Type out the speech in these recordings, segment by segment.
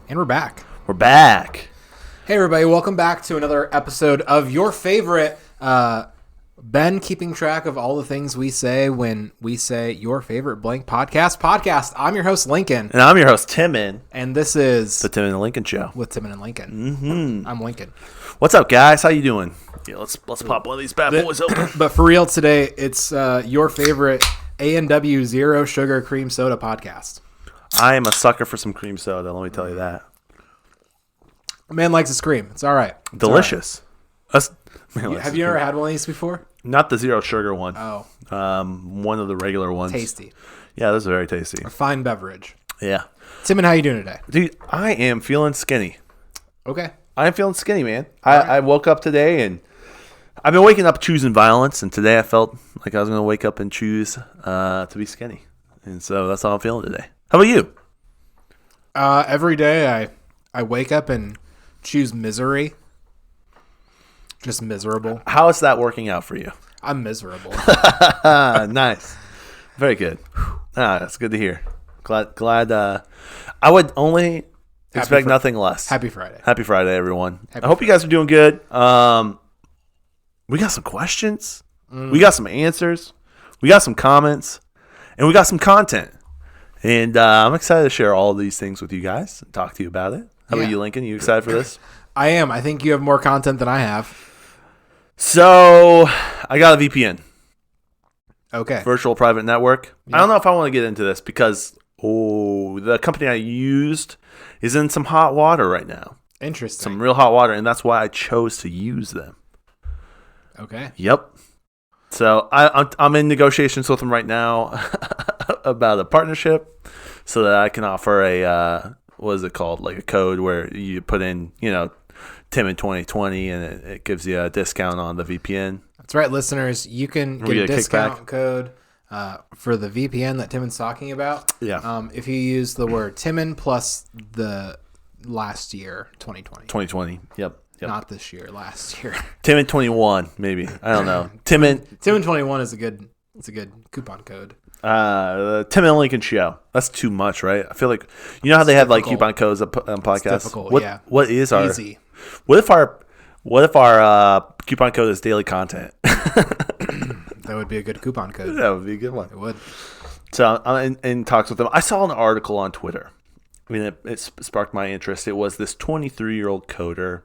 And we're back. We're back. Hey, everybody. Welcome back to another episode of your favorite, Ben keeping track of all the things we say when we say your favorite blank podcast. I'm your host, Lincoln. And I'm your host, Timon. And this is The Timon and Lincoln Show. with Timon and Lincoln. Mm-hmm. I'm Lincoln. What's up, guys? How you doing? Yeah, let's pop one of these bad boys open. But for real today, it's your favorite A&W Zero Sugar Cream Soda podcast. I am a sucker for some cream soda, let me tell you that. Man likes his cream. It's all right. It's Delicious. all right. Have you ever had one of these before? Not the zero sugar one. Oh. One of the regular ones. Tasty. Yeah, this is very tasty. A fine beverage. Yeah. Timon, how you doing today? Dude, I am feeling skinny. Okay. I am feeling skinny, man. Right. I woke up today and I've been waking up choosing violence, and today I felt like I was going to wake up and choose to be skinny. And so that's how I'm feeling today. How about you? Every day I wake up and choose misery. Just miserable. How is that working out for you? I'm miserable. Nice. Very good. That's good to hear. Glad. I would only expect nothing less. Happy Friday. Happy Friday, everyone. Happy I hope you guys are doing good. We got some questions. We got some answers. We got some comments. And we got some content. And I'm excited to share all of these things with you guys and talk to you about it. How about you, Lincoln? You excited for this? I am. I think you have more content than I have. So, I got a VPN. Okay. Virtual private network. Yeah. I don't know if I want to get into this because the company I used is in some hot water right now. Interesting. Some real hot water, and that's why I chose to use them. Okay. Yep. So I'm in negotiations with them right now about a partnership so that I can offer a what is it called? Like a code where you put in, Timon 2020 and it gives you a discount on the VPN. That's right, listeners. You can get a discount code for the VPN that Timon's talking about. Yeah. If you use the word Timon plus the last year, 2020. 2020. Yep. Not this year, last year. Timon 21, maybe. I don't know. Timon 21 is a good coupon code. The Timon and Lincoln Show. That's too much, right? I feel like how they have like coupon codes on podcasts. It's difficult, yeah. What is our easy? What if our coupon code is daily content? That would be a good coupon code. That would be a good one. It would. So I'm in talks with them. I saw an article on Twitter. I mean, it sparked my interest. It was this 23-year-old coder.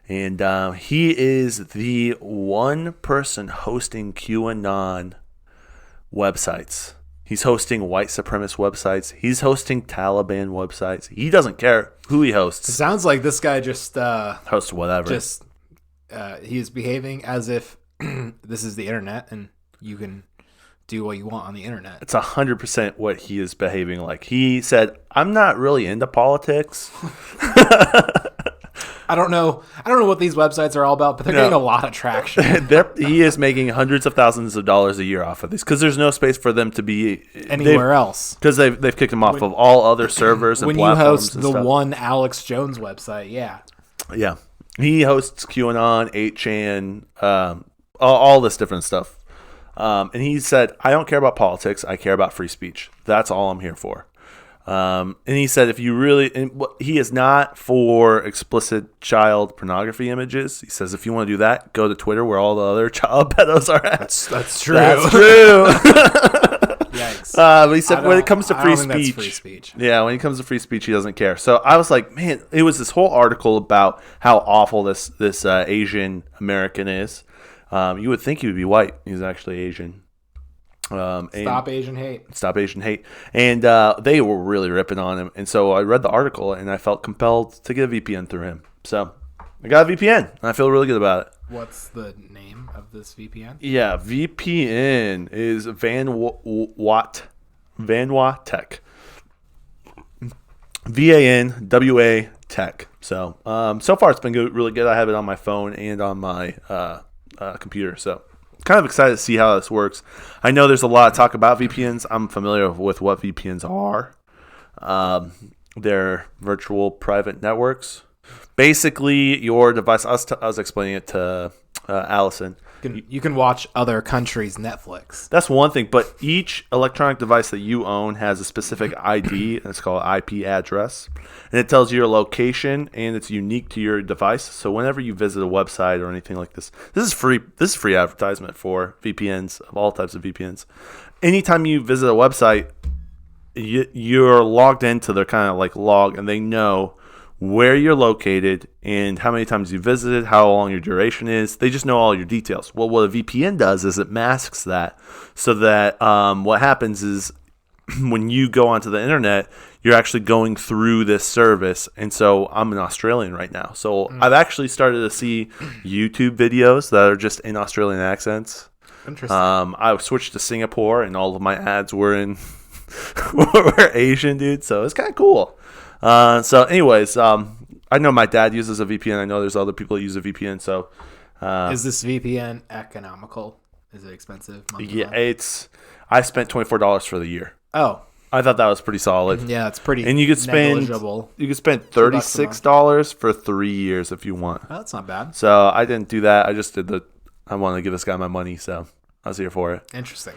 And he is the one person hosting QAnon websites. He's hosting white supremacist websites. He's hosting Taliban websites. He doesn't care who he hosts. It sounds like this guy just hosts whatever. He is behaving as if this is the internet and you can do what you want on the internet. It's 100% what he is behaving like. He said, "I'm not really into politics." I don't know what these websites are all about, but they're getting a lot of traction. He is making hundreds of thousands of dollars a year off of these because there's no space for them to be anywhere else. Because they've kicked them off of all other servers and When platforms. you host the one Alex Jones website, yeah. Yeah. He hosts QAnon, 8chan, all this different stuff. And he said, "I don't care about politics. I care about free speech. That's all I'm here for." And he said, he is not for explicit child pornography images. He says, if you want to do that, go to Twitter where all the other child pedos are at. That's true. That's true. Yikes. But he said, when it comes to free speech, yeah, when it comes to free speech, he doesn't care. So I was like, man, it was this whole article about how awful this Asian American is. You would think he would be white. He's actually Asian. Stop Asian hate. And they were really ripping on him. And so I read the article and I felt compelled to get a VPN through him. So I got a VPN and I feel really good about it. What's the name of this VPN? Yeah, VPN is Vanwa Tech. VANWA Tech. So far it's been really good. I have it on my phone and on my computer. So kind of excited to see how this works. I know there's a lot of talk about VPNs. I'm familiar with what VPNs are. They're virtual private networks. Basically, your device, I was explaining it to Allison. You can watch other countries' Netflix. That's one thing, but each electronic device that you own has a specific ID, and it's called IP address, and it tells you your location, and it's unique to your device. So whenever you visit a website or anything like this is free. This is free advertisement for VPNs, of all types of VPNs. Anytime you visit a website, you're logged into their kind of like log, and they know where you're located and how many times you visited, how long your duration is. They just know all your details. Well, what a VPN does is it masks that, so that what happens is when you go onto the internet, you're actually going through this service. And so I'm an Australian right now. So I've actually started to see YouTube videos that are just in Australian accents. Interesting. I switched to Singapore, and all of my ads were in were Asian, dude. So it's kind of cool. So anyways, I know my dad uses a VPN. I know there's other people that use a VPN. So, is this VPN economical? Is it expensive? Yeah, I spent $24 for the year. Oh, I thought that was pretty solid. Yeah, it's pretty. And you could spend negligible. $36 for 3 years if you want. Oh, that's not bad. So I didn't do that. I just did I wanted to give this guy my money, so I was here for it. Interesting.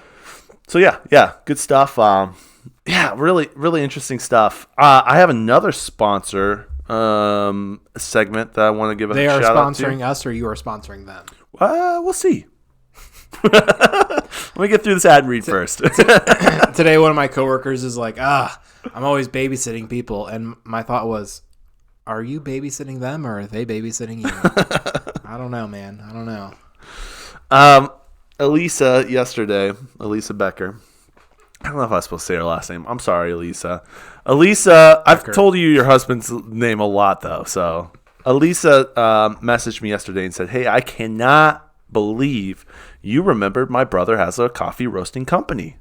So yeah, good stuff. Yeah, really, really interesting stuff. I have another sponsor segment that I want to give a shout out to. They are sponsoring us, or you are sponsoring them? We'll see. Let me get through this ad read first. Today, one of my coworkers is like, I'm always babysitting people. And my thought was, are you babysitting them, or are they babysitting you? I don't know, man. I don't know. Elisa Becker. I don't know if I was supposed to say her last name. I'm sorry, Elisa. I've told you your husband's name a lot, though. So Elisa messaged me yesterday and said, hey, I cannot believe you remembered my brother has a coffee roasting company.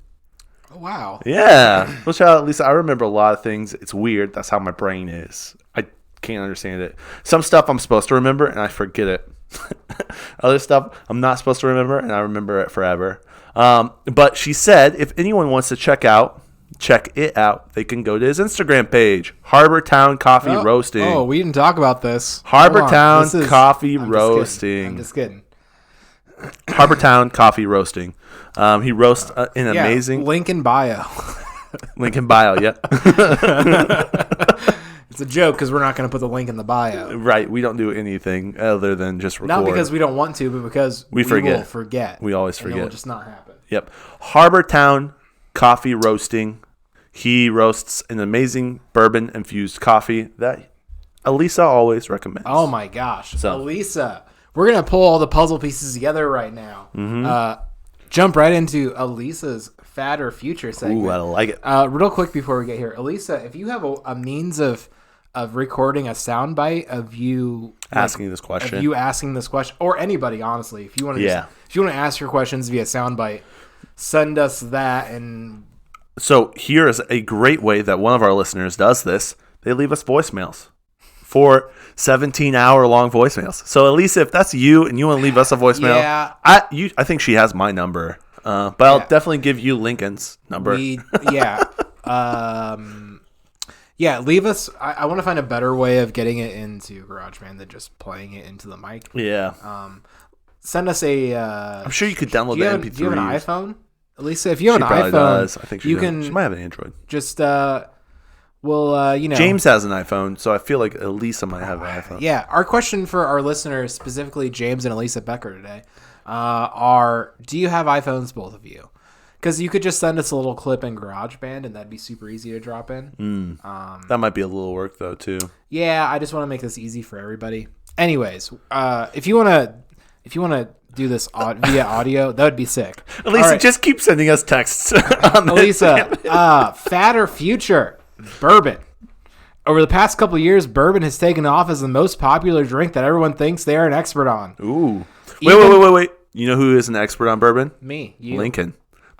Oh, wow. Yeah. Well, shout out, Lisa. I remember a lot of things. It's weird. That's how my brain is. I can't understand it. Some stuff I'm supposed to remember, and I forget it. Other stuff I'm not supposed to remember, and I remember it forever. But she said if anyone wants to check it out, they can go to his Instagram page, Harbortown Coffee Roasting. Oh, we didn't talk about this. Harbortown Coffee Roasting. I'm just kidding. Harbortown Coffee Roasting. He roasts an amazing... Link in bio. Link in bio, yeah. It's a joke because we're not going to put the link in the bio. Right. We don't do anything other than just record. Not because we don't want to, but because we will forget. We always forget. It will just not happen. Yep. Harbortown Coffee Roasting. He roasts an amazing bourbon-infused coffee that Elisa always recommends. Oh, my gosh. So, Elisa, we're going to pull all the puzzle pieces together right now. Mm-hmm. Jump right into Elisa's Fad or Future segment. Ooh, I like it. Real quick before we get here. Elisa, if you have a means of recording a soundbite of you asking this question, or anybody, honestly, if you want to, if you want to ask your questions via soundbite, send us that. And so here is a great way that one of our listeners does this. They leave us voicemails for 17-hour-long voicemails. So Elisa, if that's you and you want to leave us a voicemail, I think she has my number, but I'll definitely give you Lincoln's number. Leave us. I want to find a better way of getting it into GarageBand than just playing it into the mic. Yeah. Send us a... I'm sure you could download the MP3. Do you have an iPhone? Elisa, if you have an iPhone, does. I think she might have an Android. Just, James has an iPhone, so I feel like Elisa might have an iPhone. Yeah. Our question for our listeners, specifically James and Elisa Becker today, are, do you have iPhones, both of you? Because you could just send us a little clip in GarageBand, and that'd be super easy to drop in. That might be a little work, though, too. Yeah, I just want to make this easy for everybody. Anyways, if you want to do this via audio, that would be sick. Elisa, just keep sending us texts. Elisa, Fad or Future? Bourbon. Over the past couple of years, bourbon has taken off as the most popular drink that everyone thinks they are an expert on. Ooh. Wait. You know who is an expert on bourbon? Me. You. Lincoln.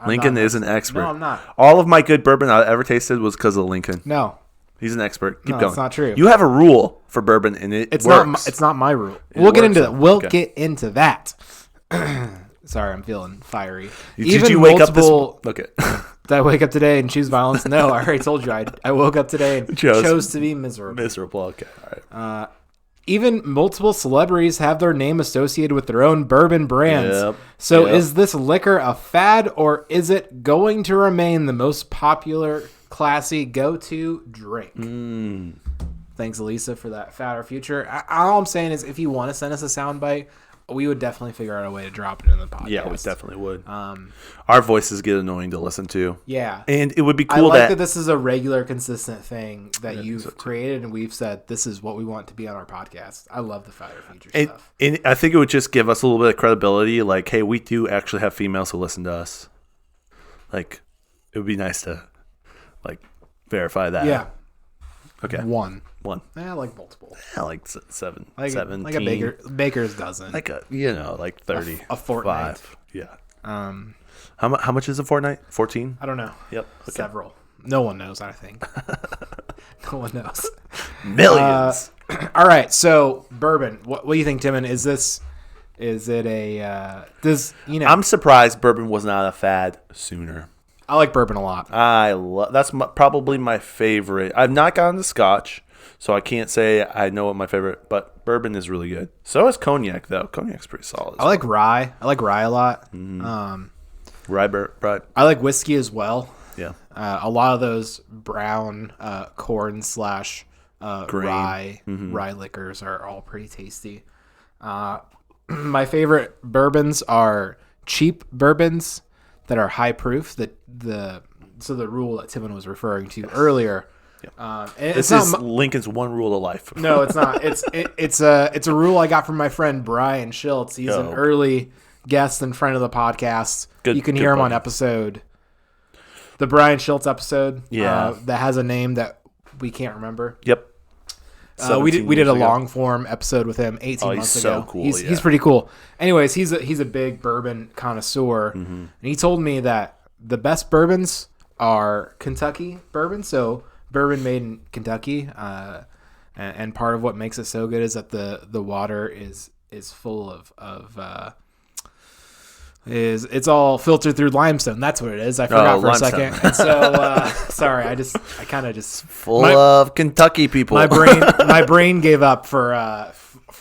Lincoln is an expert. No, I'm not. All of my good bourbon I ever tasted was because of Lincoln. No. He's an expert. Keep going. That's not true. You have a rule for bourbon, and it's works. It's not my rule. We'll get into that. Sorry, I'm feeling fiery. Did you wake up this... Okay. Did I wake up today and choose violence? No, I already told you. I woke up today and chose to be miserable. Okay, all right. even multiple celebrities have their name associated with their own bourbon brands. So is this liquor a fad, or is it going to remain the most popular, classy go-to drink? Thanks, Elisa, for that fad or future. All I'm saying is if you want to send us a soundbite, we would definitely figure out a way to drop it in the podcast. Yeah, we definitely would. Our voices get annoying to listen to. Yeah. And it would be cool I like that this is a regular, consistent thing that you've created, and we've said this is what we want to be on our podcast. I love the fad or future stuff. And I think it would just give us a little bit of credibility. Like, hey, we do actually have females who listen to us. Like, it would be nice to, like, verify that. Yeah. Okay. One. I like multiple. I like 7. Like 17. Like a baker's dozen. Like like 30. A fortnight. Yeah. How much is a fortnight? 14? I don't know. Yep. Okay. Several. No one knows, I think. No one knows. Millions. All right. So bourbon. What do you think, Timon? Is it a? I'm surprised bourbon was not a fad sooner. I like bourbon a lot. That's probably my favorite. I've not gotten to Scotch, so I can't say I know what my favorite. But bourbon is really good. So is cognac, though. Cognac's pretty solid. I like rye. I like rye a lot. Rye. I like whiskey as well. Yeah. A lot of those brown corn / rye liquors are all pretty tasty. My favorite bourbons are cheap bourbons that are high proof. The rule that Timon was referring to earlier. Yep. This is Lincoln's one rule of life. No, it's not. It's a rule I got from my friend Brian Schultz. He's an early guest and friend of the podcast. You can hear him on the Brian Schultz episode. Yeah, that has a name that we can't remember. Yep. We did a long form episode with him 18 months ago. So cool. He's pretty cool. Anyways, he's a big bourbon connoisseur, and he told me that the best bourbons are Kentucky bourbon. So bourbon made in Kentucky, and part of what makes it so good is that the water is full of it's all filtered through limestone. That's what it is. I forgot for limestone. A second. And so sorry, I kind of full of Kentucky people. My brain gave up for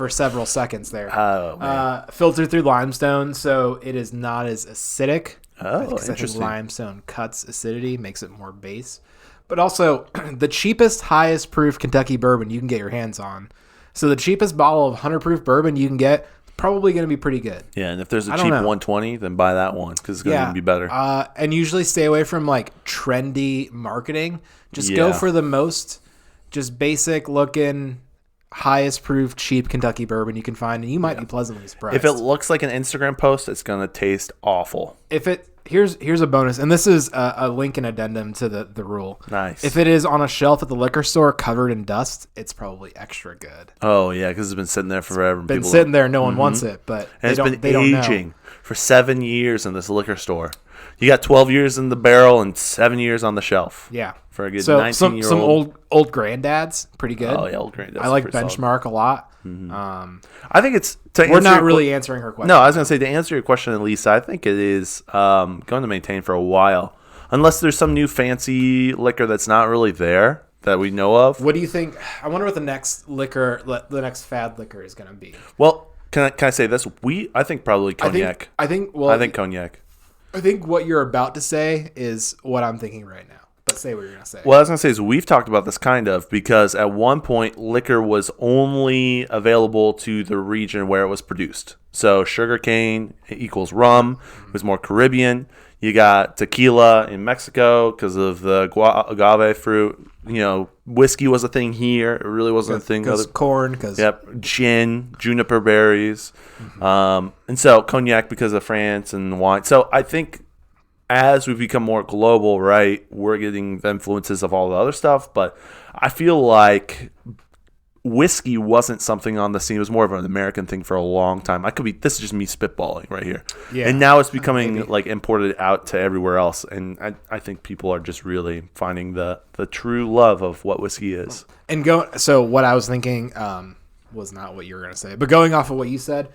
several seconds there. Oh, man. Filtered through limestone, so it is not as acidic. Interesting. I think limestone cuts acidity, makes it more base. But also, the cheapest, highest proof Kentucky bourbon you can get your hands on. So the cheapest bottle of 100 proof bourbon you can get, probably going to be pretty good. Yeah, and if there's a cheap 120, then buy that one because it's going to be better. And usually stay away from like trendy marketing. Just go for the most just basic looking, highest proof, cheap Kentucky bourbon you can find, and you might be pleasantly surprised. If it looks like an Instagram post, it's going to taste awful. Here's a bonus, and this is a link and addendum to the rule. Nice. If it is on a shelf at the liquor store covered in dust, it's probably extra good. Oh yeah, because it's been sitting there forever. Been sitting there, no one wants it, but it's been aging for 7 years in this liquor store. You got 12 years in the barrel and 7 years on the shelf. Yeah, for a good 19-year-old. Some old granddads, pretty good. Oh yeah, old granddads. I like Benchmark a lot. I think it's. We're not really answering her question. No, I was going to say, to answer your question, Lisa, I think it is going to maintain for a while, unless there's some new fancy liquor that's not really there that we know of. What do you think? I wonder what the next fad liquor is going to be. Well, can I say this? I think probably cognac. I think cognac. I think what you're about to say is what I'm thinking right now. But say what you're going to say. Well, I was going to say is we've talked about this kind of because at one point liquor was only available to the region where it was produced. So sugarcane equals rum. It was more Caribbean. You got tequila in Mexico because of the agave fruit. Whiskey was a thing here. It really wasn't a thing. Because corn. Gin, juniper berries. And so cognac because of France and wine. So I think as we've become more global, right, we're getting the influences of all the other stuff. But I feel like whiskey wasn't something on the scene. It was more of an American thing for a long time. This is just me spitballing right here. Yeah. And now it's becoming like imported out to everywhere else. And I think people are just really finding the true love of what whiskey is. And so what I was thinking was not what you were going to say. But going off of what you said,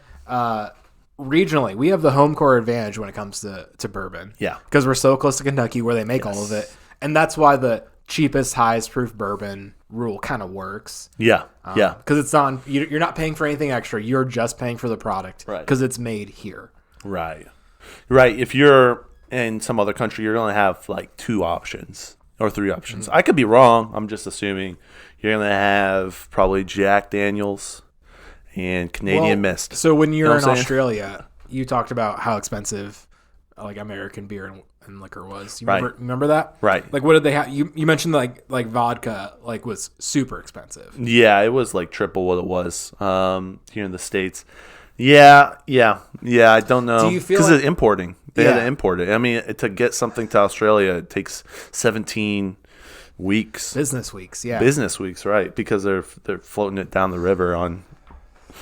regionally, we have the home court advantage when it comes to bourbon. Yeah. Because we're so close to Kentucky where they make all of it. And that's why the cheapest, highest proof bourbon rule kind of works. Yeah. Yeah. Because it's not you're not paying for anything extra. You're just paying for the product because it's made here. Right. Right. If you're in some other country, you're going to have like 2 options or 3 options. I could be wrong. I'm just assuming you're going to have probably Jack Daniels and Canadian Mist. So when you're in saying? Australia, you talked about how expensive like American beer and liquor was. You Right. remember that? Right. Like what did they have? You mentioned like vodka like was super expensive. Yeah, it was like triple what it was here in the States. Yeah. I don't know. Do you feel because like- it's importing. They had to import it. I mean, to get something to Australia, it takes 17 weeks. Business weeks, yeah. Business weeks, right? Because they're floating it down the river on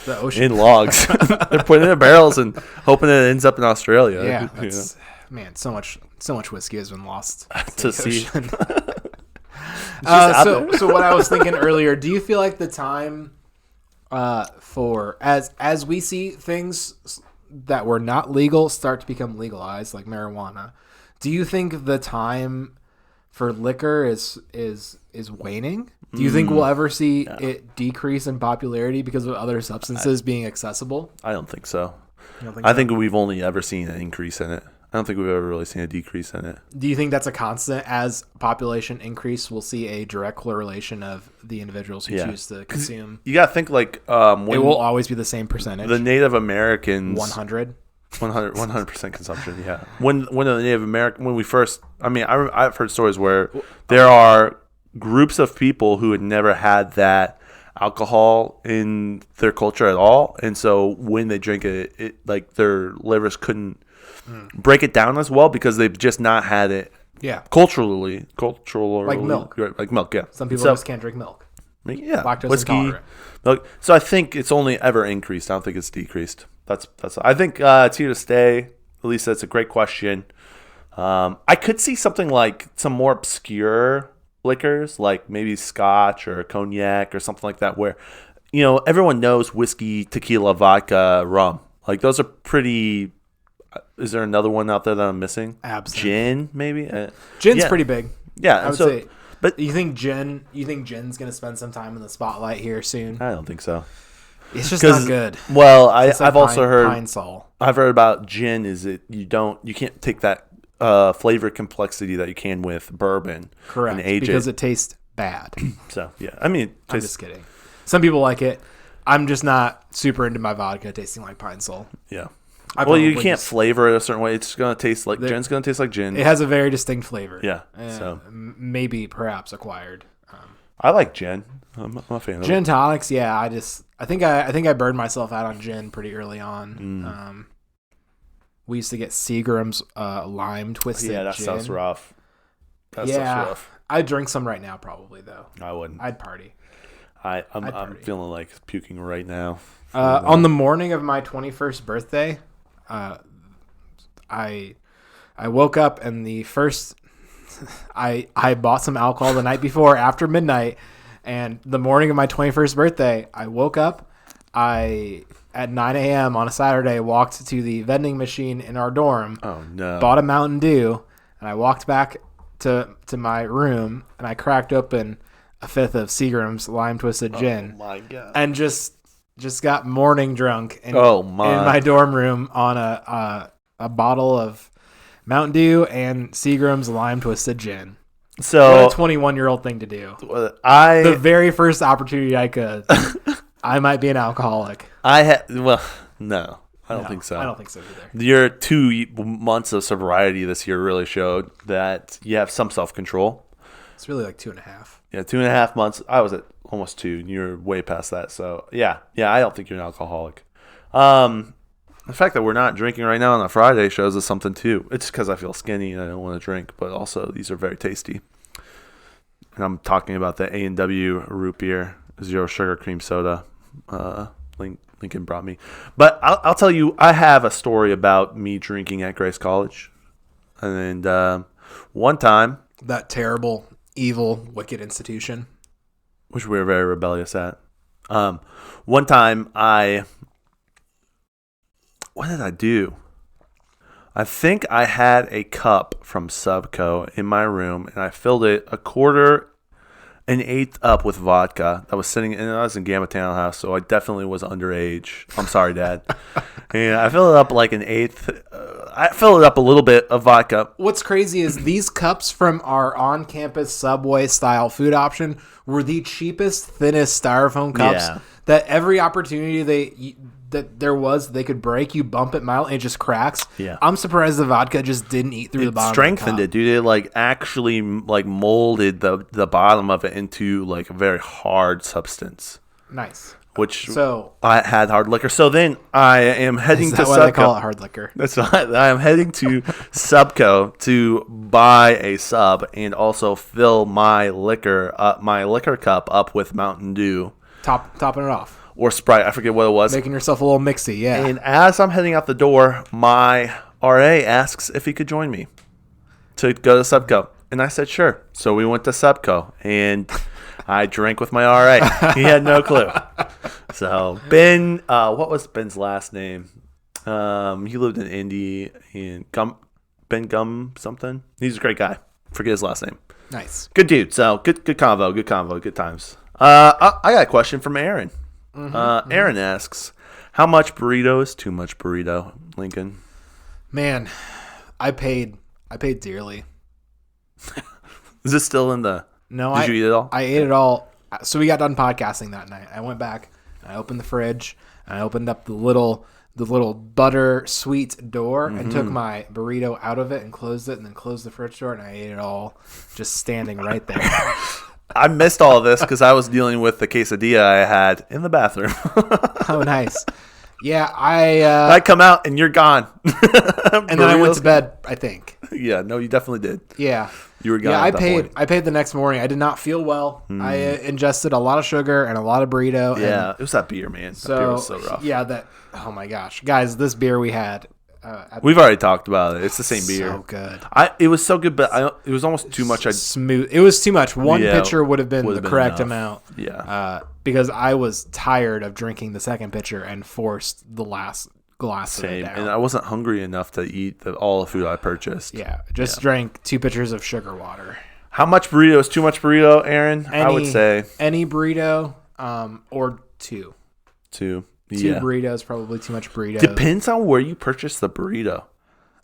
The ocean. in logs. They're putting it in barrels and hoping it ends up in Australia. Yeah, you know? that's, man, so much whiskey has been lost To the sea. ocean. out So what I was thinking earlier, do you feel like the time for as we see things that were not legal start to become legalized, like marijuana, do you think the time for liquor is waning? Do you think we'll ever see it decrease in popularity because of other substances being accessible? I don't think so. You don't think I so? think we've only ever seen an increase in it. I don't think we've ever really seen a decrease in it. Do you think that's a constant? As population increase, we'll see a direct correlation of the individuals who choose to consume. You got to think like when It will always be the same percentage. the Native Americans 100. 100% consumption. Yeah. When the Native American when we first, I mean, I've heard stories where there are groups of people who had never had that alcohol in their culture at all, and so when they drink it, like their livers couldn't break it down as well because they've just not had it. Yeah. Culturally, Like milk. like milk. Yeah. Some people just can't drink milk. Yeah, Lactose whiskey, intolerant. milk. So I think it's only ever increased. I don't think it's decreased. That's. I think it's here to stay. At least that's a great question. I could see something like some more obscure liquors, like maybe Scotch or cognac or something like that, where everyone knows whiskey, tequila, vodka, rum. Like those are pretty. Is there another one out there that I'm missing? Absinthe. Gin, maybe. Gin's pretty big. Yeah, I would so, say. But You think Gin's gonna spend some time in the spotlight here soon? I don't think so. It's just not good. Well, It's like I've also heard Pine Sol. I've heard about gin is you can't take that flavor complexity that you can with bourbon. Correct. And age Because it. it tastes bad. So yeah, I mean, I'm just kidding. Some people like it. I'm just not super into my vodka tasting like Pine Sol. yeah. I Well, you probably can't just- flavor it a certain way. It's gonna taste like gin's gonna taste like gin. It has a very distinct flavor. Yeah, so. Maybe perhaps acquired. I like gin. I'm a fan of Gin it. tonics, yeah. I think I burned myself out on gin pretty early on. We used to get Seagram's lime twisted. Yeah, that gin. sounds rough. That Yeah, sounds rough. I'd drink some right now probably though. I wouldn't. I'd party. I'm party. feeling like puking right now. On the morning of my 21st birthday, I woke up and the first I bought some alcohol the night before after midnight, and the morning of my 21st birthday, I woke up. At 9 a.m. on a Saturday, walked to the vending machine in our dorm, Oh no. bought a Mountain Dew, and I walked back to my room and I cracked open a fifth of Seagram's lime twisted gin. Oh my god. And just got morning drunk in my. my dorm room on a bottle of Mountain Dew and Seagram's lime twisted gin. So What a 21-year-old thing to do. I The very first opportunity I could, I might be an alcoholic. No, I don't think so. I don't think so either. Your 2 months of sobriety this year really showed that you have some self-control. It's really like 2.5. Yeah, 2.5 months. I was at almost 2, and you're way past that. So yeah, I don't think you're an alcoholic. The fact that we're not drinking right now on a Friday shows us something too. It's because I feel skinny and I don't want to drink, but also these are very tasty. And I'm talking about the A&W root beer, zero sugar cream soda. Lincoln brought me. But I'll tell you, I have a story about me drinking at Grace College. And one time, That terrible, evil, wicked institution. which we were very rebellious at. One time what did I do? I think I had a cup from Subco in my room, and I filled it a quarter, an eighth up with vodka. I was in Gamma Townhouse, so I definitely was underage. I'm sorry, Dad. And I filled it up like an eighth. I filled it up a little bit of vodka. What's crazy is these cups from our on-campus Subway-style food option were the cheapest, thinnest styrofoam cups that every opportunity they could break, you bump it mild and it just cracks. Yeah. I'm surprised the vodka just didn't eat through the bottom. Strengthened it, dude. It like actually like molded the bottom of it into like a very hard substance. Nice. So I had hard liquor. So then I am heading to Subco. That's why they call it hard liquor. That's why I am heading to Subco to buy a sub and also fill my liquor cup up with Mountain Dew. Topping it off. Or Sprite. I forget what it was. Making yourself a little mixy, yeah. And as I'm heading out the door, my RA asks if he could join me to go to Subco. And I said, sure. So we went to Subco, and I drank with my RA. He had no clue. So Ben, what was Ben's last name? He lived in Indy, and Ben Gum something. He's a great guy. Forget his last name. Nice. Good dude. So good convo, good times. I got a question from Aaron. Aaron asks, how much burrito is too much burrito, Lincoln? Man, I paid dearly. Is it still in the... No, Did you eat it all? I ate it all. So we got done podcasting that night. I went back and I opened the fridge and I opened up the little butter sweet door and took my burrito out of it and closed it and then closed the fridge door and I ate it all just standing right there. I missed all of this because I was dealing with the quesadilla I had in the bathroom. Oh, nice. Yeah, I come out and you're gone. And then I went to bed, I think. Yeah, no, you definitely did. Yeah. You were gone. Yeah, I paid the next morning. I did not feel well. I ingested a lot of sugar and a lot of burrito. Yeah, it was that beer, man. That beer was so rough. Yeah, oh my gosh. Guys, this beer we had. We've already talked about it. It's the same beer. So good. It was so good, but it was almost too much. Smooth. It was too much. One pitcher would have been the correct amount. Yeah. Because I was tired of drinking the second pitcher and forced the last glass of it down. And I wasn't hungry enough to eat all the food I purchased. Yeah. Drank 2 pitchers of sugar water. How much burrito is too much burrito, Aaron? I would say any burrito, or 2. 2. 2 burritos, probably too much burrito. Depends on where you purchase the burrito.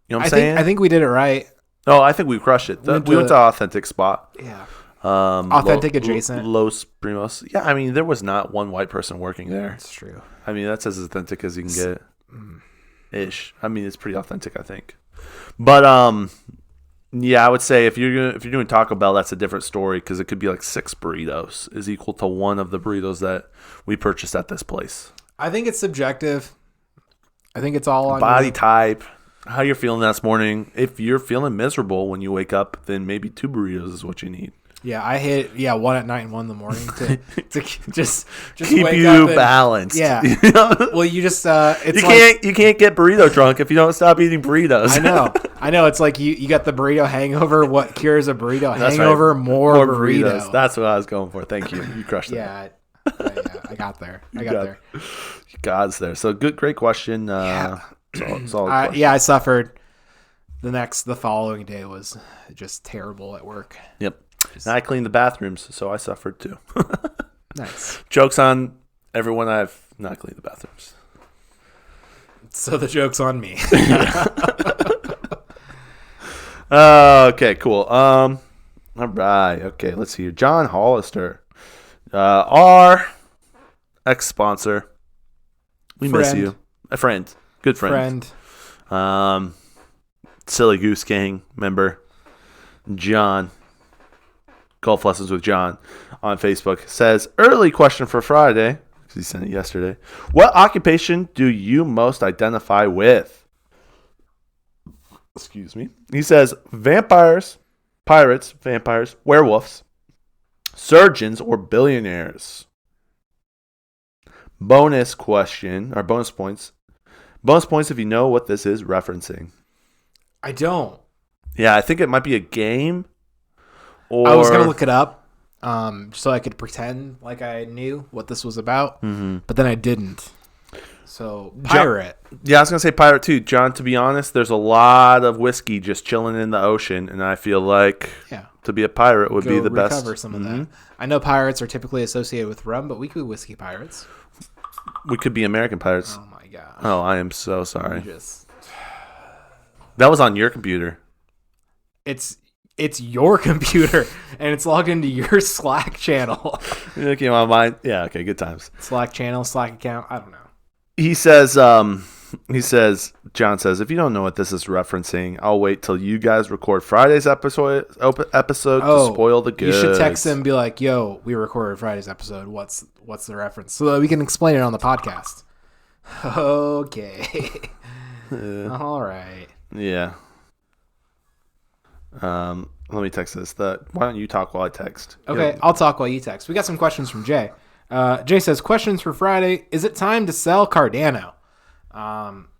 You know what I'm saying? I think we did it right. Oh, I think we crushed it. We went to an authentic spot. Yeah. Authentic adjacent. Los Primos. Yeah, I mean, there was not one white person working there. That's true. I mean, that's as authentic as you can get. Ish. I mean, it's pretty authentic, I think. But yeah, I would say if you're doing Taco Bell, that's a different story because it could be like 6 burritos is equal to one of the burritos that we purchased at this place. I think it's subjective. I think it's all on body type, how you're feeling this morning. If you're feeling miserable when you wake up, then maybe 2 burritos is what you need. Yeah, I hit one at night and one in the morning to just keep wake you up balanced. Yeah. Well, you just you can't get burrito drunk if you don't stop eating burritos. I know. It's like you got the burrito hangover. What cures a burrito That's hangover? right. More burritos. That's what I was going for. Thank you. You crushed it. Yeah. I got there. There. God's there. So great question. Solid question. Yeah, I suffered. The following day was just terrible at work. Yep. And I cleaned the bathrooms, so I suffered too. Nice. Joke's on everyone. I've not cleaned the bathrooms. So the joke's on me. Okay, cool. All right. Okay, let's see here. John Hollister, our ex-sponsor. We miss you. A friend. Good friend. Silly Goose Gang member. John. Golf Lessons with John on Facebook says, early question for Friday, because he sent it yesterday. What occupation do you most identify with? Excuse me. He says, vampires, pirates, vampires, werewolves, surgeons, or billionaires. Bonus question, or bonus points. Bonus points if you know what this is referencing. I don't. Yeah, I think it might be a game. Or... I was going to look it up so I could pretend like I knew what this was about, but then I didn't. So pirate. Yeah, I was gonna say pirate too, John. To be honest, there's a lot of whiskey just chilling in the ocean, and I feel like to be a pirate would be the best. Recover some of that. I know pirates are typically associated with rum, but we could be whiskey pirates. We could be American pirates. Oh my gosh. Oh, I am so sorry. That was on your computer. It's your computer, and it's logged into your Slack channel. It came on mine. Yeah, okay, good times. Slack channel, Slack account. I don't know. John says, if you don't know what this is referencing, I'll wait till you guys record Friday's episode to spoil the goods. You should text them and be like, yo, we recorded Friday's episode. What's the reference? So that we can explain it on the podcast. Okay. All right. Yeah. Let me text this. Why don't you talk while I text? Okay, I'll talk while you text. We got some questions from Jay. Jay says, questions for Friday. Is it time to sell Cardano?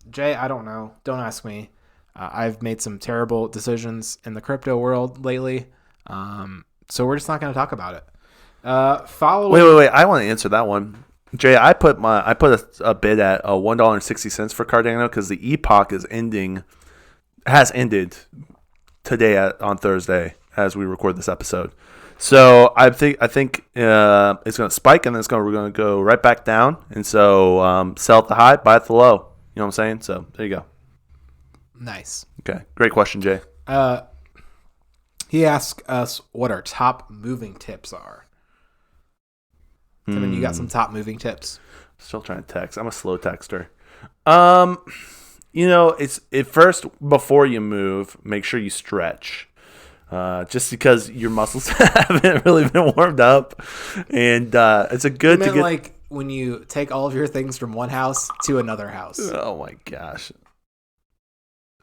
Jay, I don't know. Don't ask me. I've made some terrible decisions in the crypto world lately. So we're just not going to talk about it. Wait. I want to answer that one. Jay, I put a bid at $1.60 for Cardano because the epoch has ended today on Thursday as we record this episode. So I think it's going to spike and then we're going to go right back down. And so sell at the high, buy at the low. You know what I'm saying? So there you go. Nice. Okay. Great question, Jay. He asked us what our top moving tips are. Timon, you got some top moving tips? Still trying to text. I'm a slow texter. It's at first before you move, make sure you stretch. Just because your muscles haven't really been warmed up, and it's a good to get like when you take all of your things from one house to another house. Oh my gosh!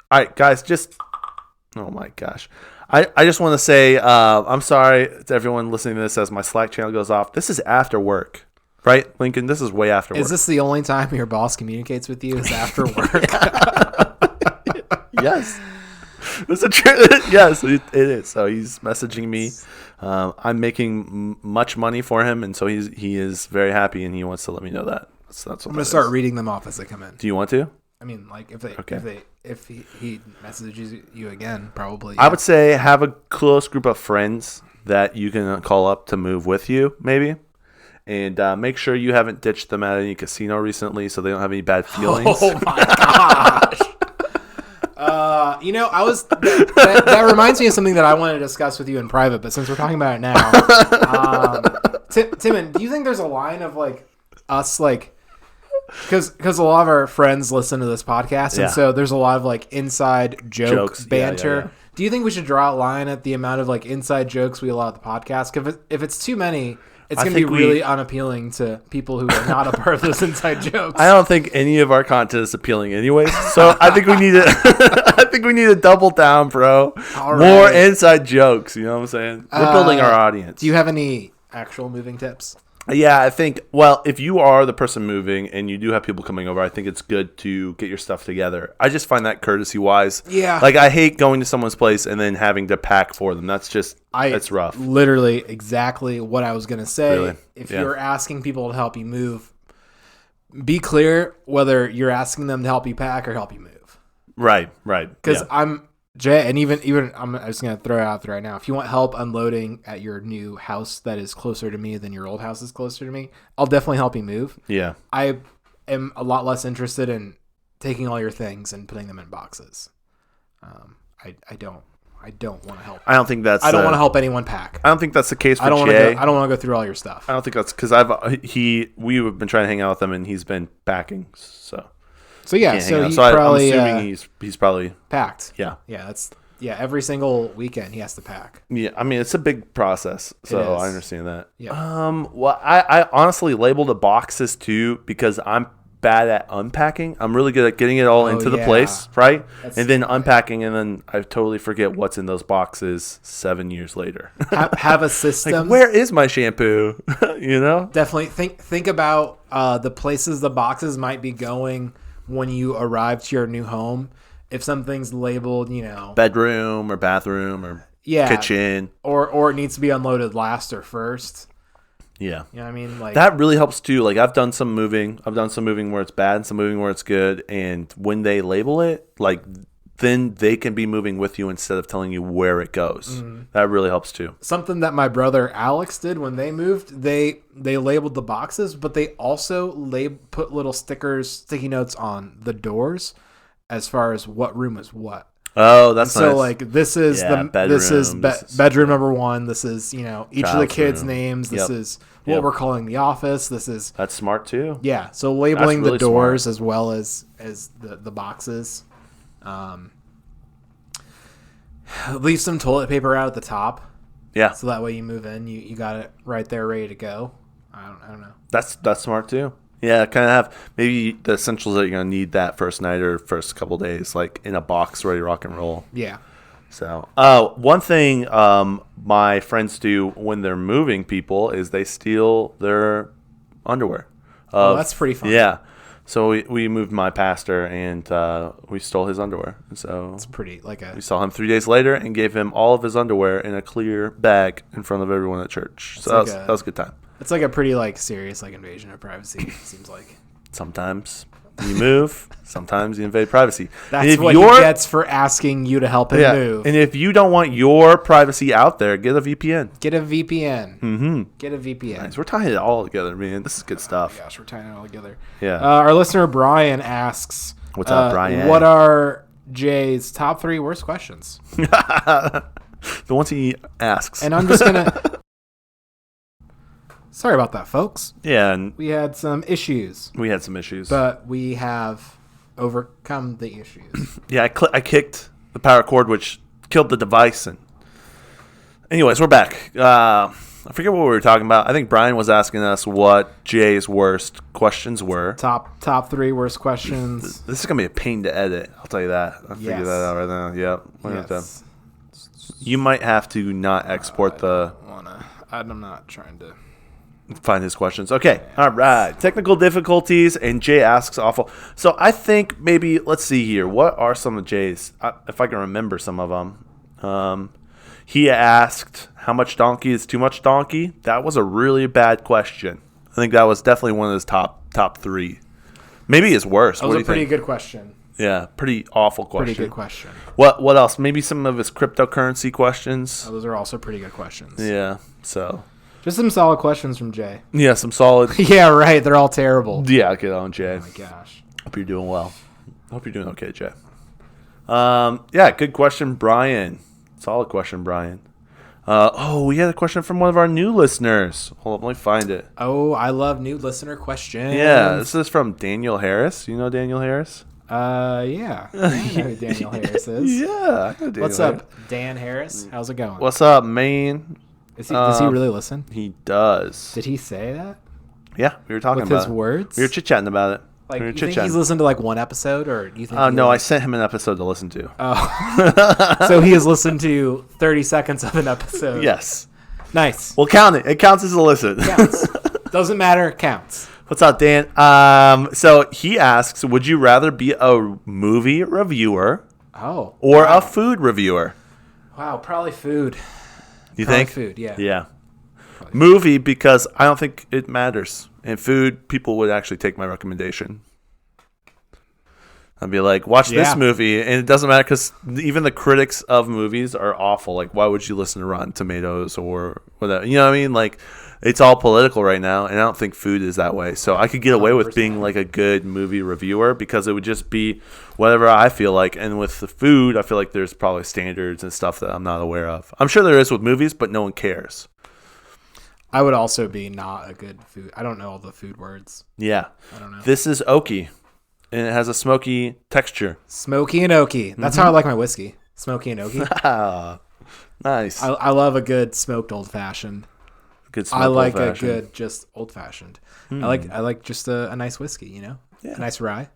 All right, guys, oh my gosh! I just want to say I'm sorry to everyone listening to this as my Slack channel goes off. This is after work, right, Lincoln? This is way after work. Is this the only time your boss communicates with you? Is after work? Yes. Yes, it is. So he's messaging me. I'm making much money for him, and so he is very happy, and he wants to let me know that. So that's what I'm gonna start reading them off as they come in. Do you want to? I mean, like if he messages you again, probably. I would say have a close group of friends that you can call up to move with you, maybe. And make sure you haven't ditched them at any casino recently, so they don't have any bad feelings. Oh my gosh! That reminds me of something that I want to discuss with you in private, but since we're talking about it now, Timon, do you think there's a line of like us like because a lot of our friends listen to this podcast, and so there's a lot of like inside jokes, banter. Yeah. Do you think we should draw a line at the amount of like inside jokes we allow at the podcast? Because if it's too many, it's going to be really unappealing to people who are not a part of those inside jokes. I don't think any of our content is appealing anyways. So I think we need to I think we need to double down, bro. All right. More inside jokes, you know what I'm saying? We're building our audience. Do you have any actual moving tips? Yeah, I think, if you are the person moving and you do have people coming over, I think it's good to get your stuff together. I just find that courtesy-wise. Yeah. Like, I hate going to someone's place and then having to pack for them. That's rough. Literally exactly what I was going to say. Really? If you're asking people to help you move, be clear whether you're asking them to help you pack or help you move. Right. Because Jay, and even I'm just going to throw it out there right now. If you want help unloading at your new house that is closer to me than your old house is closer to me, I'll definitely help you move. Yeah. I am a lot less interested in taking all your things and putting them in boxes. I don't want to help. I don't think that's. I don't want to help anyone pack. I don't think that's the case for Jay. I don't want to go through all your stuff. I don't think that's because we have been trying to hang out with him and he's been packing. So yeah, so probably, I'm assuming he's probably packed. Yeah. Every single weekend he has to pack. Yeah, I mean it's a big process, so I understand that. Yeah. Well, I honestly label the boxes too because I'm bad at unpacking. I'm really good at getting it all into the place, right? And then unpacking, and then I totally forget what's in those boxes 7 years later. Have a system. Like, where is my shampoo? You know? Definitely think about the places the boxes might be going when you arrive to your new home. If something's labeled, bedroom or bathroom or kitchen, or it needs to be unloaded last or first. Yeah. You know what I mean? Like That really helps too. Like I've done some moving where it's bad and some moving where it's good. And when they label it, like then they can be moving with you instead of telling you where it goes. That really helps too. something that my brother Alex did when they moved, they labeled the boxes, but they also put little sticky notes on the doors as far as what room is what. Oh, that's so nice. like this is bedroom. Bedroom number 1. This is, each of the Child's kids' room. names. This Yep. is what we're calling the office. This is That's smart too. yeah. So labeling That's really the doors smart. as well as the boxes. Leave some toilet paper out at the top. Yeah. So that way you move in, you got it right there ready to go. I don't know. That's smart too. Yeah, kind of have maybe the essentials that you're gonna need that first night or first couple days, like in a box, ready to rock and roll. Yeah. So, one thing my friends do when they're moving people is they steal their underwear. Oh, that's pretty fun. Yeah. So we moved my pastor and we stole his underwear. And so It's pretty we saw him 3 days later and gave him all of his underwear in a clear bag in front of everyone at church. So that was a good time. It's like a pretty serious invasion of privacy. It seems like Sometimes you move, sometimes you invade privacy. that's what he gets for asking you to help him move. And if you don't want your privacy out there, get a VPN. Get a VPN. Mm-hmm. Get a VPN. Nice. We're tying it all together, man. This is good stuff. Oh my gosh, we're tying it all together. Yeah. Our listener Brian asks, What's up, Brian? What are Jay's top 3 worst questions? The ones he asks. And I'm just gonna. Sorry about that, folks. Yeah, and We had some issues, we had some issues. but we have overcome the issues. Yeah, I kicked the power cord, which killed the device. And anyways, we're back. I forget what we were talking about. I think Brian was asking us what Jay's worst questions were. Top 3 worst questions. This is gonna be a pain to edit. I'll tell you that. I'll figure Yes. that out right now. Yep. We're gonna have Yes. You might have to not export I'm not trying to. find his questions. Okay. All right. Technical difficulties, and Jay asks awful. So I think maybe let's see here. What are some of Jay's? If I can remember some of them. He asked, "How much donkey is too much donkey?" That was a really bad question. I think that was definitely one of his top 3. Maybe his worst. That What was do a you pretty think? good question. Yeah, pretty awful question. Pretty good question. What else? Maybe some of his cryptocurrency questions. Oh, those are also pretty good questions. Yeah. So Just some solid questions from Jay. yeah, some solid. Yeah, right. They're all terrible. Yeah, get on, Jay. Oh my gosh. Hope you're doing well. Hope you're doing okay, Jay. Yeah, good question, Brian. Solid question, Brian. We had a question from one of our new listeners. Hold up, let me find it. Oh, I love new listener questions. Yeah, this is from Daniel Harris. You know Daniel Harris? Yeah. I know who Daniel Harris is. Yeah, I know Daniel What's Harris. up, Dan Harris? How's it going? What's up, man? Does he really listen? He does. Did he say that Yeah, we were talking with about his it. words? We were chit-chatting about it. Like, we were you think chit-chatting. he's listened to one episode, or do you think? No, I sent him an episode to listen to. Oh, so he has listened to 30 seconds of an episode. Yes. Nice. We'll count it. It counts as a listen. Counts. Doesn't matter. Counts. What's up, Dan? So he asks, would you rather be a movie reviewer Oh. or a food reviewer? Wow. Probably food. You Probably think? food. Yeah. Yeah. Movie, because I don't think it matters. And food, people would actually take my recommendation. I'd be like, watch this movie, and it doesn't matter because even the critics of movies are awful. Like, why would you listen to Rotten Tomatoes or whatever? You know what I mean? Like, it's all political right now, and I don't think food is that way. So I could get away with being like a good movie reviewer because it would just be whatever I feel like. And with the food, I feel like there's probably standards and stuff that I'm not aware of. I'm sure there is with movies, but no one cares. I would also be not a good food. I don't know all the food words. Yeah. I don't know. This is oaky, and it has a smoky texture. Smoky and oaky. That's how I like my whiskey. Smoky and oaky. Nice. I love a good smoked old fashioned. Good I like a old-fashioned. good just old fashioned. I like just a nice whiskey, you know? Yeah. A nice rye.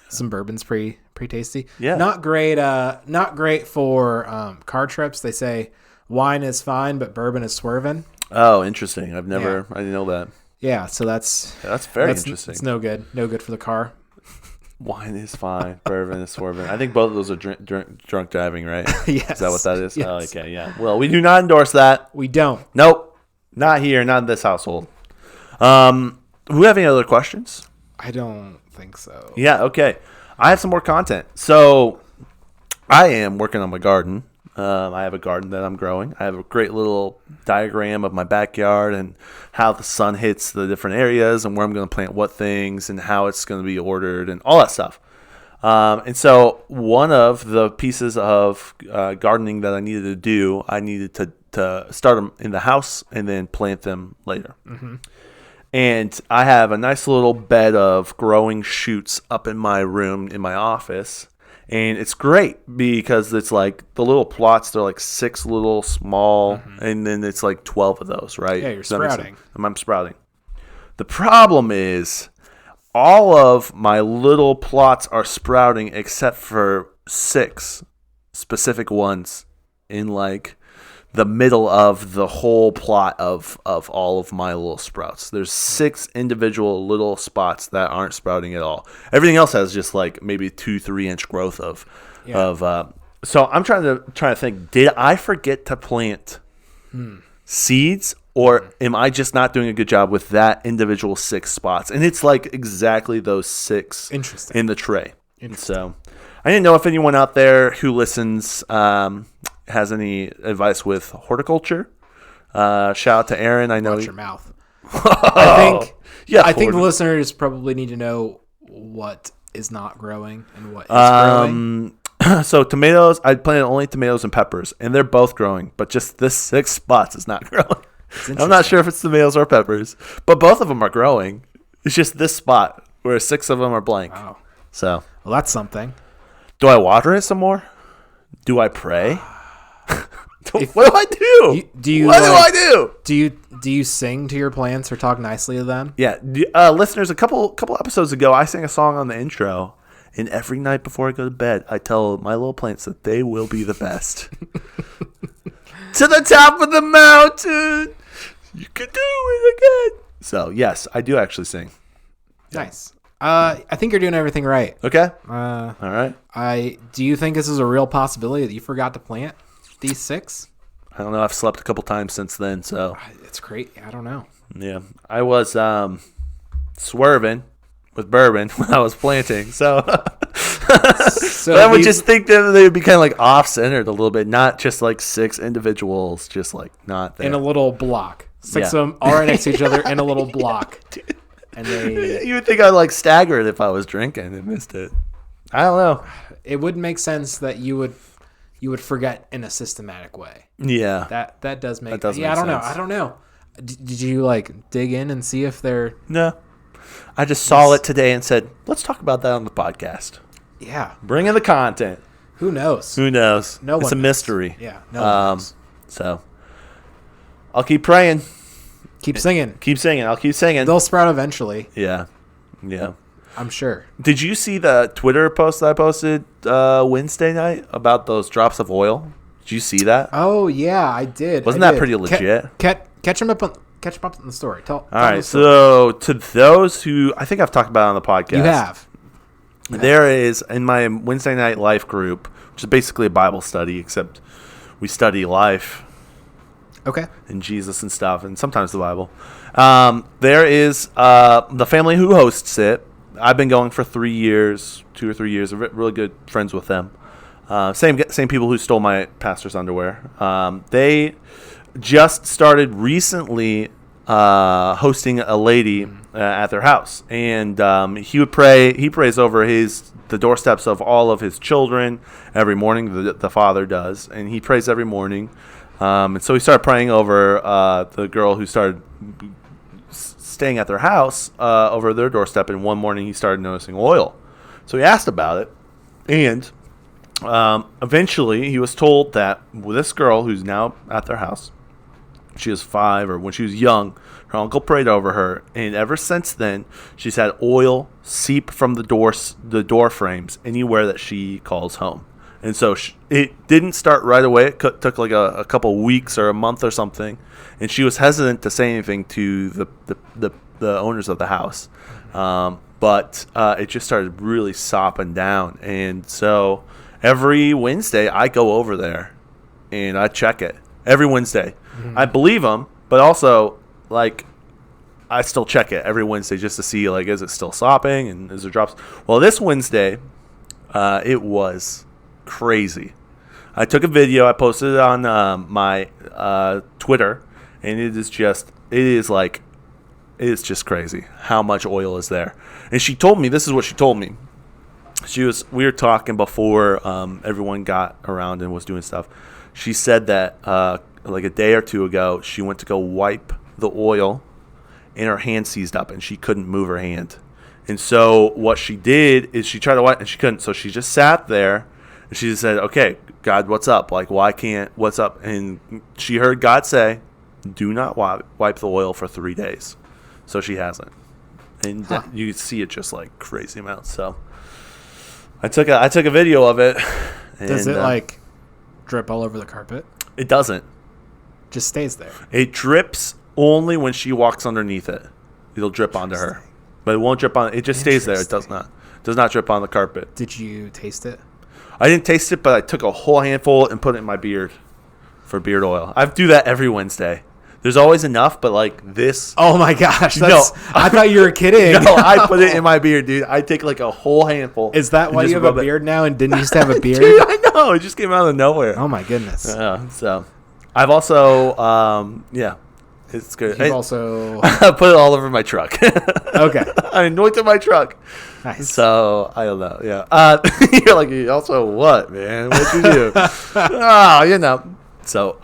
Some bourbon's pretty tasty. Yeah. Not great for car trips. They say wine is fine, but bourbon is swerving. Oh, interesting. I didn't know that. Yeah, so that's Very interesting. It's no good. No good for the car. Wine is fine. Bourbon is swerving. I think both of those are drunk driving, right? Yes. Is that what that is? Yes. Oh, okay, yeah. Well, we do not endorse that. We don't. Nope. Not here. Not in this household. We have any other questions? I don't think so. Yeah, okay. I have some more content. So I am working on my garden. I have a garden that I'm growing. I have a great little diagram of my backyard and how the sun hits the different areas and where I'm going to plant what things and how it's going to be ordered and all that stuff. And so one of the pieces of gardening that I needed to do, I needed to start them in the house and then plant them later. Mm-hmm. And I have a nice little bed of growing shoots up in my room in my office. And it's great because it's like the little plots, they're like 6 little small, and then it's like 12 of those, right? Yeah, you're sprouting. I'm sprouting. The problem is all of my little plots are sprouting except for 6 specific ones in like the middle of the whole plot of all of my little sprouts. There's 6 individual little spots that aren't sprouting at all. Everything else has just like maybe 2-3 inch growth of. So I'm trying to think. Did I forget to plant seeds, or am I just not doing a good job with that individual 6 spots? And it's like exactly those 6 in the tray. So I didn't know if anyone out there who listens has any advice with horticulture. Shout out to Aaron. I know. Watch your mouth. I think the listeners probably need to know what is not growing and what is growing. So tomatoes, I planted only tomatoes and peppers, and they're both growing, but just this 6 spots is not growing. I'm not sure if it's tomatoes or peppers, but both of them are growing. It's just this spot where 6 of them are blank. Wow. So, well, that's something. Do I water it some more? Do I pray? What do I do? Do you sing to your plants or talk nicely to them? Yeah, listeners, a couple episodes ago, I sang a song on the intro, and every night before I go to bed, I tell my little plants that they will be the best. To the top of the mountain, you can do it again. So yes, I do actually sing. Nice. I think you're doing everything right. Okay. All right. Do you think this is a real possibility that you forgot to plant these 6? I don't know. I've slept a couple times since then, so it's great. I don't know. Yeah, I was swerving with Bourbon when I was planting, so so I would just think that they would be kind of like off-centered a little bit, not just like 6 individuals, just like not there in a little block. 6 of them are right next to each other in a little block. And you would think I'd like stagger it if I was drinking and missed it. I don't know. It would make sense that you would forget in a systematic way. Yeah. That does make sense. I don't know. Did you like dig in and see if they're... No. I just saw it today and said, let's talk about that on the podcast. Yeah. Bring in the content. Who knows? No one knows. It's a mystery. Yeah. No one knows. So I'll keep praying. Keep singing. I'll keep singing. They'll sprout eventually. Yeah. I'm sure. Did you see the Twitter post that I posted Wednesday night about those drops of oil? Did you see that? Oh yeah, I did. Wasn't that pretty legit? Catch them up on the story. Tell All right. the story. So to those who I think I've talked about it on the podcast, you have. There is in my Wednesday night life group, which is basically a Bible study, except we study life. Okay. And Jesus and stuff, and sometimes the Bible. There is the family who hosts it. I've been going for 3 years, 2 or 3 years. I'm really good friends with them. Same people who stole my pastor's underwear. They just started recently hosting a lady at their house, and he would pray. He prays over the doorsteps of all of his children every morning. The father does, and he prays every morning. And so he started praying over the girl who started staying at their house over their doorstep, and one morning he started noticing oil. So he asked about it, and eventually he was told that this girl who's now at their house, she was 5, or when she was young, her uncle prayed over her, and ever since then she's had oil seep from the door frames anywhere that she calls home. And so it didn't start right away. It took like a couple weeks or a month or something. And she was hesitant to say anything to the owners of the house. But it just started really sopping down. And so every Wednesday I go over there and I check it. Every Wednesday. Mm-hmm. I believe them, but also like I still check it every Wednesday just to see, like, is it still sopping and is there drops? Well, this Wednesday, it was crazy. I took a video. I posted it on my Twitter, and it is just crazy how much oil is there. And she told me, this is what she told me. We were talking before everyone got around and was doing stuff. She said that like a day or two ago, she went to go wipe the oil, and her hand seized up, and she couldn't move her hand. And so what she did is she tried to wipe, and she couldn't. So she just sat there, and she just said, "Okay, God, what's up? Like, what's up?" And she heard God say, "Do not wipe the oil for 3 days." So she hasn't, and you see it just like crazy amounts. So I took a video of it. Does it like drip all over the carpet? It doesn't. Just stays there. It drips only when she walks underneath it. It'll drip onto her, but it won't drip on. It just stays there. It does not drip on the carpet. Did you taste it? I didn't taste it, but I took a whole handful and put it in my beard for beard oil. I do that every Wednesday. There's always enough, but like this. Oh my gosh! I thought you were kidding. No, I put it in my beard, dude. I take like a whole handful. Is that why you have a beard now and didn't used to have a beard? Dude, I know. It just came out of nowhere. Oh my goodness. Yeah. So I've also, it's good. You've also I put it all over my truck. Okay. I anointed my truck. Nice. So I don't know. Yeah. You're like, also what, man? What'd you do? Oh, So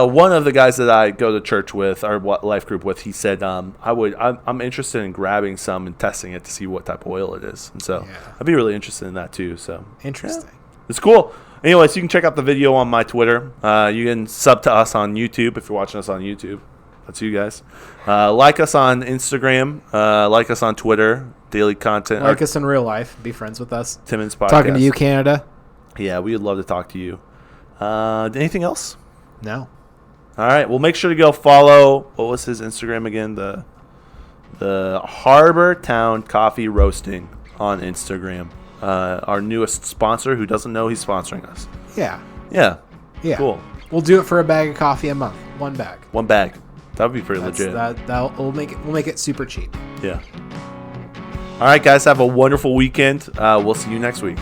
one of the guys that I go to church with, or life group with, he said, I'm interested in grabbing some and testing it to see what type of oil it is. And so I'd be really interested in that too. So interesting. It's cool. Anyway, so you can check out the video on my Twitter. You can sub to us on YouTube if you're watching us on YouTube. That's you guys. Like us on Instagram. Like us on Twitter. Daily content. Like us in real life. Be friends with us. Timon's podcast. Talking to you, Canada. Yeah, we would love to talk to you. Anything else? No. All right. Well, make sure to go follow. What was his Instagram again? The Harbor Town Coffee Roasting on Instagram. Our newest sponsor, who doesn't know he's sponsoring us. Yeah. Yeah. Cool. We'll do it for a bag of coffee a month. One bag. That would be pretty legit. We'll make it super cheap. Yeah. All right, guys. Have a wonderful weekend. We'll see you next week.